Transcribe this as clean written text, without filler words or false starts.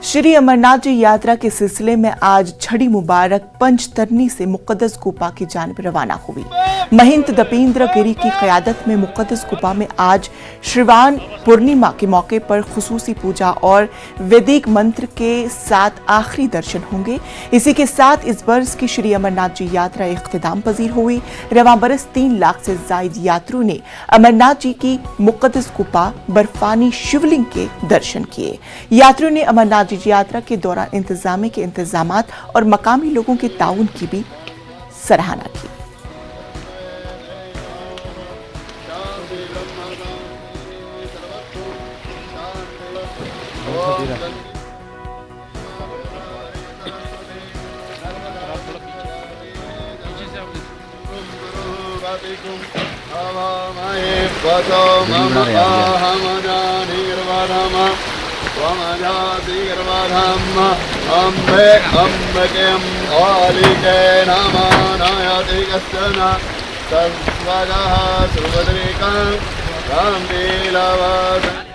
श्री अमरनाथ जी यात्रा के सिलसिले में आज छड़ी मुबारक पंचतरनी से मुक़द्दस गुफा की जानिब रवाना हुई। महंत दीपेंद्र गिरी की क़यादत में मुक़द्दस गुफा में आज श्रावण पूर्णिमा के मौके पर खुसूसी पूजा और वैदिक मंत्र के साथ आखिरी दर्शन होंगे। इसी के साथ इस बरस की श्री अमरनाथ जी यात्रा इख्तिताम पजीर हुई। रवां बरस 3 लाख से जायद यात्रियों ने अमरनाथ जी की मुक़द्दस गुफा बर्फानी शिवलिंग के दर्शन किए। यात्रियों ने अमरनाथ जी यात्रा के दौरान इंतजामिया के इंतजामात और मकामी लोगों के ताउन की भी सराहना की। अम्बे अम्बके अम्बालिके नमनायति कश्चन तस्वगः सुभद्रिका रामलीलावत।